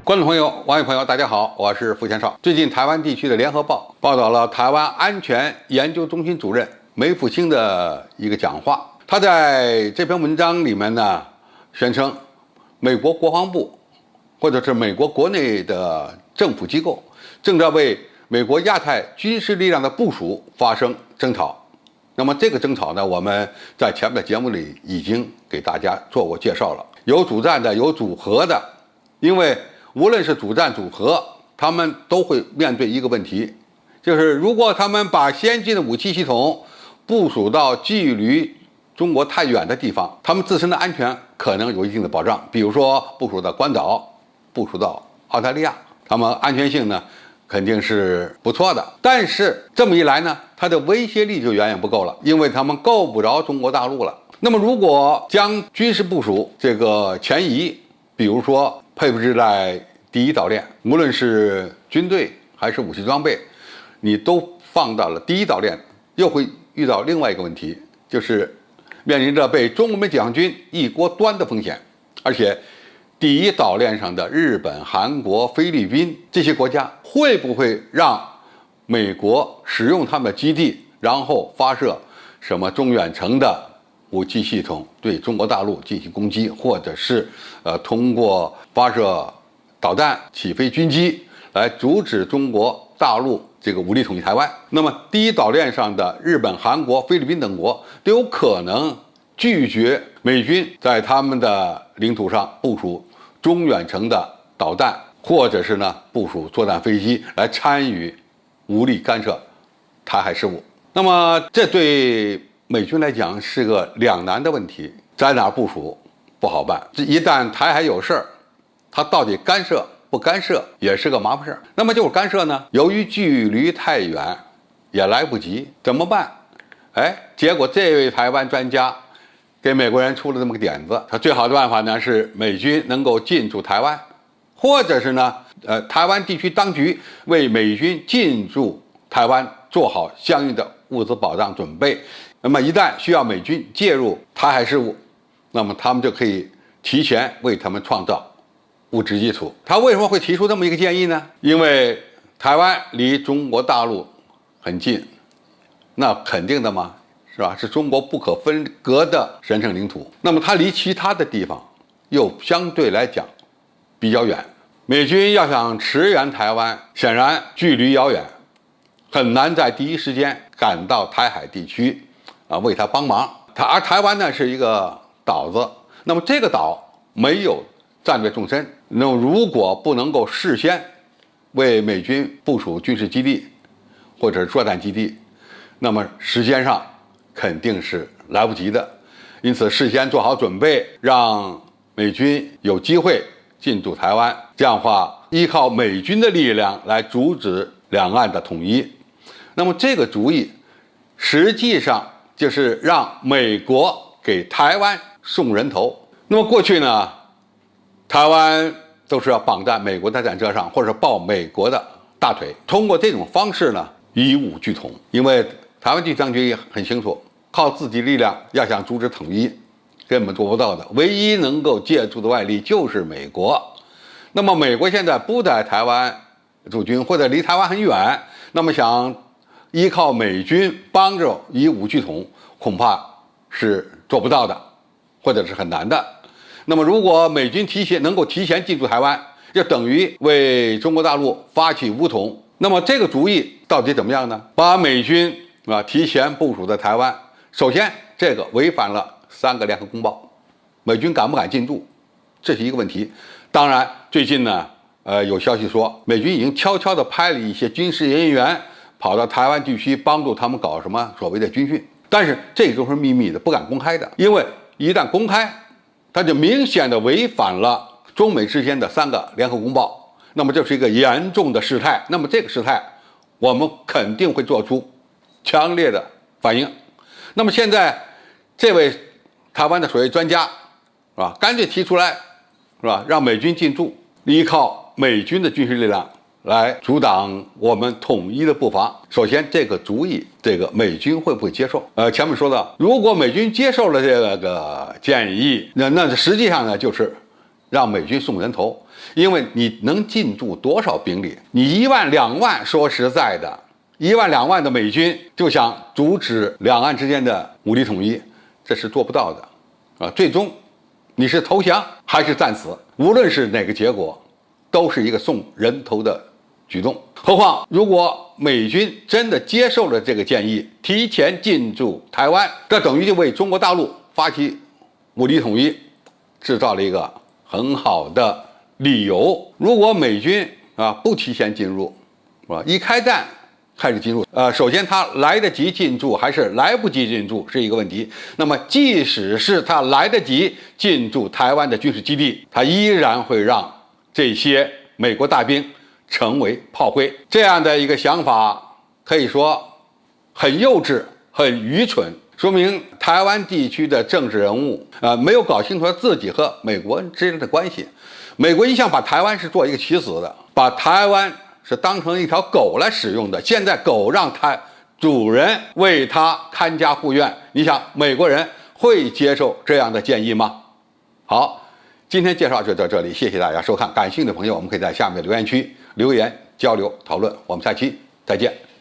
观众朋友、网友朋友，大家好，我是付先少。最近台湾地区的联合报报道了台湾安全研究中心主任梅复兴的一个讲话。他在这篇文章里面呢，宣称美国国防部或者是美国国内的政府机构正在为美国亚太军事力量的部署发生争吵。那么这个争吵呢，我们在前面的节目里已经给大家做过介绍了，有主战的，有主和的。因为无论是主战主和，他们都会面对一个问题，就是如果他们把先进的武器系统部署到距离中国太远的地方，他们自身的安全可能有一定的保障。比如说部署到关岛，部署到澳大利亚，他们安全性呢肯定是不错的。但是这么一来呢，它的威胁力就远远不够了，因为他们够不着中国大陆了。那么如果将军事部署这个前移，比如说配置在第一岛链，无论是军队还是武器装备，你都放到了第一岛链，又会遇到另外一个问题，就是面临着被中美解放军一锅端的风险。而且第一岛链上的日本、韩国、菲律宾这些国家会不会让美国使用他们的基地，然后发射什么中远程的武器系统对中国大陆进行攻击，或者是通过发射导弹起飞军机来阻止中国大陆这个武力统一台湾？那么第一岛链上的日本、韩国、菲律宾等国都有可能拒绝美军在他们的领土上部署中远程的导弹，或者是呢部署作战飞机来参与武力干涉台海事务。那么这对美军来讲是个两难的问题，在哪部署不好办。这一旦台海有事儿，他到底干涉不干涉也是个麻烦事儿。那么就是干涉呢，由于距离太远，也来不及，怎么办？结果这位台湾专家给美国人出了这么个点子，他最好的办法呢是美军能够进驻台湾，或者是呢，台湾地区当局为美军进驻台湾做好相应的物资保障准备。那么一旦需要美军介入台海事务，那么他们就可以提前为他们创造物质基础。他为什么会提出这么一个建议呢？因为台湾离中国大陆很近，那肯定的嘛，是吧？是中国不可分割的神圣领土。那么它离其他的地方又相对来讲比较远，美军要想驰援台湾，显然距离遥远，很难在第一时间赶到台海地区为他帮忙。而台湾呢是一个岛子，那么这个岛没有战略纵深，那么如果不能够事先为美军部署军事基地或者是作战基地，那么时间上肯定是来不及的。因此事先做好准备，让美军有机会进驻台湾，这样的话依靠美军的力量来阻止两岸的统一。那么这个主意实际上就是让美国给台湾送人头。那么过去呢，台湾都是要绑在美国的战车上，或者抱美国的大腿，通过这种方式呢以武拒统。因为台湾地区当局也很清楚，靠自己力量要想阻止统一根本做不到的，唯一能够借助的外力就是美国。那么美国现在不在台湾驻军，或者离台湾很远，那么想依靠美军帮着以武拒统，恐怕是做不到的，或者是很难的。那么如果美军能够提前进驻台湾，就等于为中国大陆发起武统。那么这个主意到底怎么样呢？把美军提前部署在台湾，首先这个违反了3个联合公报，美军敢不敢进驻，这是一个问题。当然最近呢有消息说美军已经悄悄地派了一些军事人员跑到台湾地区帮助他们搞什么所谓的军训，但是这都是秘密的，不敢公开的。因为一旦公开，它就明显的违反了中美之间的3个联合公报，那么这是一个严重的事态。那么这个事态我们肯定会做出强烈的反应。那么现在这位台湾的所谓专家是吧，干脆提出来是吧，让美军进驻，依靠美军的军事力量来阻挡我们统一的步伐。首先这个主意，这个美军会不会接受？前面说到，如果美军接受了这个建议，那实际上呢就是让美军送人头，因为你能进驻多少兵力？你1万2万，说实在的，1万2万的美军就想阻止两岸之间的武力统一，这是做不到的啊！最终你是投降还是战死，无论是哪个结果，都是一个送人头的举动。何况如果美军真的接受了这个建议，提前进驻台湾，这等于就为中国大陆发起武力统一制造了一个很好的理由。如果美军不提前进入，一开战开始进入，首先他来得及进驻还是来不及进驻是一个问题。那么即使是他来得及进驻台湾的军事基地，他依然会让这些美国大兵成为炮灰。这样的一个想法可以说很幼稚、很愚蠢，说明台湾地区的政治人物没有搞清楚自己和美国之间的关系。美国一向把台湾是做一个棋子的，把台湾是当成一条狗来使用的。现在狗让主人为它看家护院，你想美国人会接受这样的建议吗？好，今天介绍就到这里，谢谢大家收看。感兴趣的朋友，我们可以在下面留言区留言交流讨论。我们下期再见。